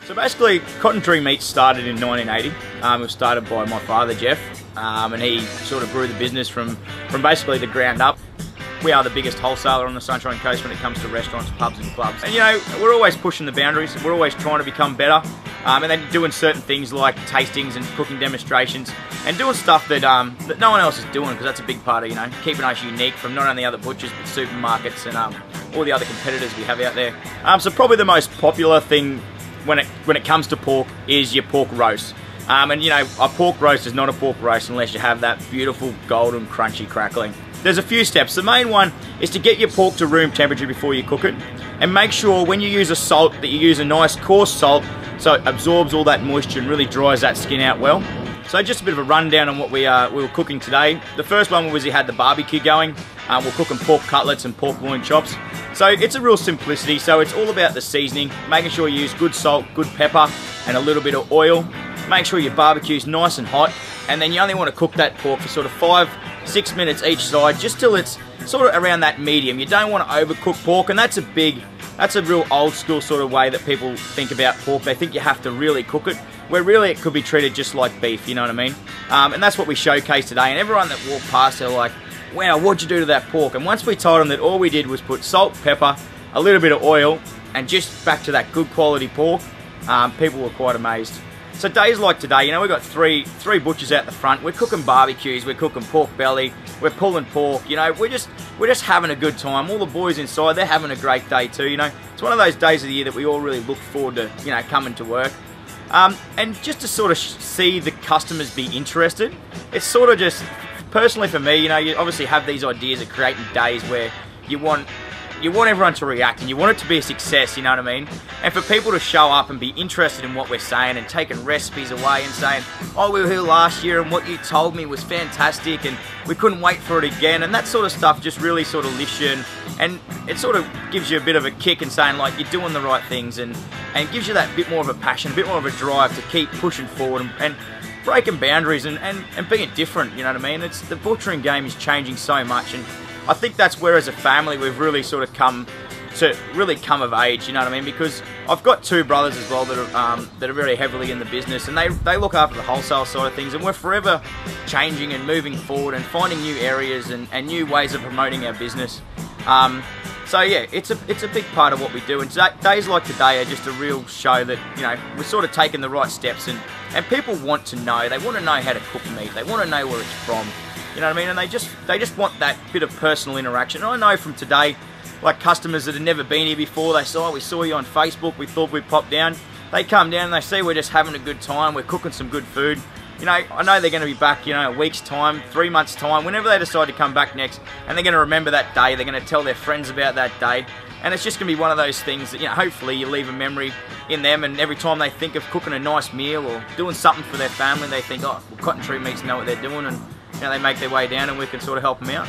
So basically, Cotton Tree Meats started in 1980. It was started by my father, Jeff, and he sort of grew the business from basically the ground up. We are the biggest wholesaler on the Sunshine Coast when it comes to restaurants, pubs and clubs. And you know, we're always pushing the boundaries, we're always trying to become better, and then doing certain things like tastings and cooking demonstrations, and doing stuff that that no one else is doing, because that's a big part of, you know, keeping us unique from not only other butchers but supermarkets and all the other competitors we have out there. So probably the most popular thing when it comes to pork is your pork roast. And you know, a pork roast is not a pork roast unless you have that beautiful golden crunchy crackling. There's a few steps. The main one is to get your pork to room temperature before you cook it, and make sure when you use a salt that you use a nice coarse salt so it absorbs all that moisture and really dries that skin out well. So just a bit of a rundown on what we were cooking today. The first one was we had the barbecue going. We're cooking pork cutlets and pork loin chops. So it's a real simplicity, so it's all about the seasoning, making sure you use good salt, good pepper, and a little bit of oil. Make sure your barbecue's nice and hot, and then you only want to cook that pork for sort of 5-6 minutes each side, just till it's sort of around that medium. You don't want to overcook pork, and that's a real old school sort of way that people think about pork. They think you have to really cook it, where really it could be treated just like beef, you know what I mean? And that's what we showcase today, and everyone that walked past, they're like, wow, what'd you do to that pork? And once we told them that all we did was put salt, pepper, a little bit of oil, and just back to that good quality pork, people were quite amazed. So days like today, you know, we've got three butchers out the front. We're cooking barbecues, we're cooking pork belly, we're pulling pork, you know, we're just having a good time. All the boys inside, they're having a great day too, you know. It's one of those days of the year that we all really look forward to, you know, coming to work. And just to sort of see the customers be interested, it's sort of just, personally for me, you know, you obviously have these ideas of creating days where you want everyone to react and you want it to be a success, you know what I mean? And for people to show up and be interested in what we're saying and taking recipes away and saying, oh, we were here last year and what you told me was fantastic and we couldn't wait for it again, and that sort of stuff just really sort of lifts you, and it sort of gives you a bit of a kick and saying like you're doing the right things, and gives you that bit more of a passion, a bit more of a drive to keep pushing forward and breaking boundaries and being different, you know what I mean? It's, the butchering game is changing so much, and I think that's where as a family we've really sort of come of age, you know what I mean? Because I've got two brothers as well that are very heavily in the business, and they look after the wholesale side of things, and we're forever changing and moving forward and finding new areas and new ways of promoting our business. So yeah, it's a big part of what we do, and days like today are just a real show that, you know, we're sort of taking the right steps, and people want to know. They want to know how to cook meat. They want to know where it's from. You know what I mean? And they just want that bit of personal interaction. And I know from today, like customers that have never been here before, they saw, we saw you on Facebook, we thought we'd pop down. They come down and they see we're just having a good time, we're cooking some good food. You know, I know they're going to be back, you know, a week's time, 3 months' time, whenever they decide to come back next, and they're going to remember that day, they're going to tell their friends about that day, and it's just going to be one of those things that, you know, hopefully you leave a memory in them, and every time they think of cooking a nice meal or doing something for their family, they think, oh, well, Cotton Tree Meats know what they're doing, and you know, they make their way down and we can sort of help them out.